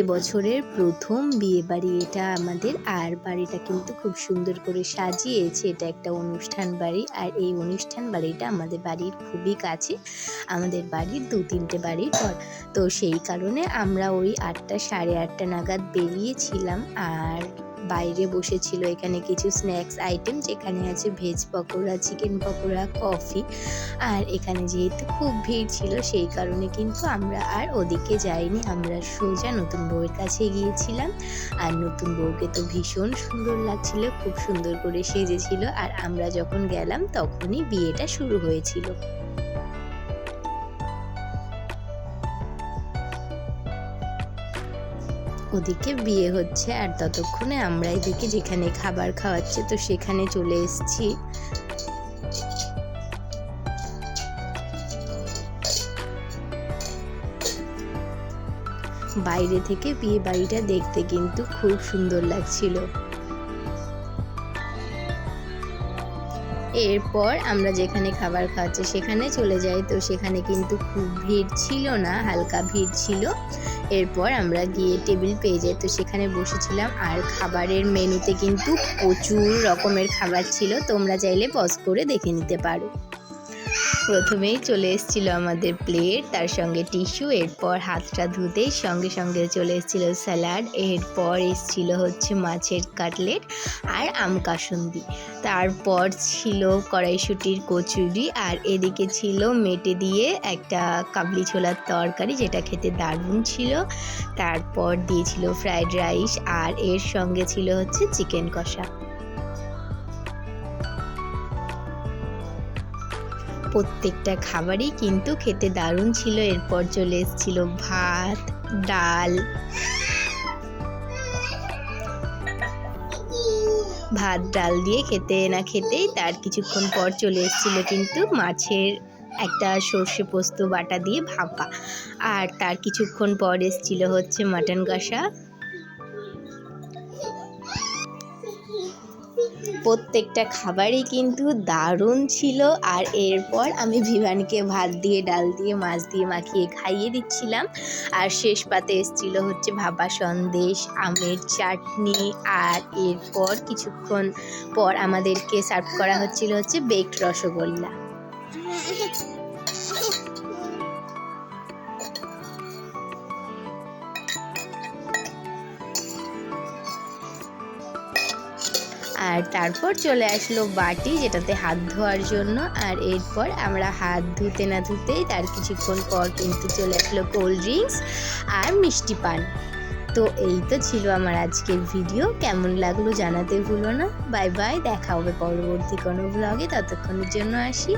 এবছরের প্রথম বিয়ে বাড়ি এটা আমাদের। আর বাড়িটা কিন্তু খুব সুন্দর করে সাজিয়েছে। এটা একটা অনুষ্ঠান বাড়ি, আর এই অনুষ্ঠান বাড়িটা আমাদের বাড়ির খুবই কাছে। আমাদের বাড়ির ২-৩টে বাড়ির পর। তো সেই কারণে আমরা ওই ৮টা, সাড়ে ৮টা নাগাদ বেরিয়েছিলাম। আর বাইরে বসেছিল এখানে কিছু স্ন্যাক্স আইটেম, যেখানে আছে veg pakora, chicken pakora, coffee. আর এখানে যেহেতু খুব ভিড় ছিল সেই কারণে কিন্তু আমরা আর ওদিকে যাইনি। আমরা সোজা নতুন বউয়ের কাছে গিয়েছিলাম। আর নতুন বউকে তো ভীষণ সুন্দর লাগছিল, খুব সুন্দর করে সেজেছিল। আর আমরা যখন গেলাম তখনই বিয়েটা শুরু হয়েছিল। ওদিকে বিয়ে হচ্ছে আর ততক্ষণে আমরা এদিকে যেখানে খাবার খাওয়াচ্ছে তো সেখানে চলে এসেছি। বাইরে থেকে বিয়ে বাড়িটা দেখতে কিন্তু খুব সুন্দর লাগছিল। এরপর আমরা যেখানে খাবার খাওয়াচ্ছি সেখানে চলে যাই। তো সেখানে কিন্তু খুব ভিড় ছিল না, হালকা ভিড় ছিল। এরপর আমরা গিয়ে টেবিল পেয়ে যাই, তো সেখানে বসেছিলাম। আর খাবারের মেনুতে কিন্তু প্রচুর রকমের খাবার ছিল, তোমরা চাইলে পজ করে দেখে নিতে পারো। প্রথমেই চলে এসেছিলো আমাদের প্লেট, তার সঙ্গে টিস্যু। এরপর হাতটা ধুতেই সঙ্গে সঙ্গে চলে এসেছিলো স্যালাড। এরপর এসেছিল হচ্ছে মাছের কাটলেট আর আম কাসুন্দি। তারপর ছিল কড়াইশুঁটির কচুরি, আর এদিকে ছিল মেটে দিয়ে একটা কাবলি ছোলার তরকারি, যেটা খেতে দারুণ ছিল। তারপর দিয়েছিল ফ্রাইড রাইস, আর এর সঙ্গে ছিল হচ্ছে চিকেন কষা। প্রত্যেকটা খাবারই কিন্তু খেতে দারুণ ছিল। এরপর চলে এসেছিল ভাত, ডাল, দিয়ে খেতে না খেতেই তার কিছুক্ষণ পর চলে এসেছিল কিন্তু মাছের একটা সর্ষে পোস্ত বাটা দিয়ে ভাপা। আর তার কিছুক্ষণ পর এসেছিল হচ্ছে মাটন কষা। প্রত্যেকটা খাবারই কিন্তু দারুণ ছিল। আর এরপর আমি ভিভানকে ভাত দিয়ে, ডাল দিয়ে, মাছ দিয়ে মাখিয়ে খাইয়ে দিচ্ছিলাম। আর শেষ পাতে এসেছিল হচ্ছে ভাপা সন্দেশ, আমের চাটনি। আর এরপর কিছুক্ষণ পর আমাদেরকে সার্ভ করা হচ্ছে বেকড রসগোল্লা। আর তারপর চলে আসলো বাটি, যেটাতে হাত ধোয়ার জন্য। আর এরপর আমরা হাত ধুতে না ধুতেই তার কিছুক্ষণ পর কিন্তু চলে আসলো কোল্ড ড্রিঙ্কস আর মিষ্টি পান। তো এই তো ছিল আমার আজকের ভিডিও। কেমন লাগলো জানাতে ভুলো না। বাই বাই, দেখা হবে পরবর্তী কোনো ব্লগে। ততক্ষণের জন্য আসি।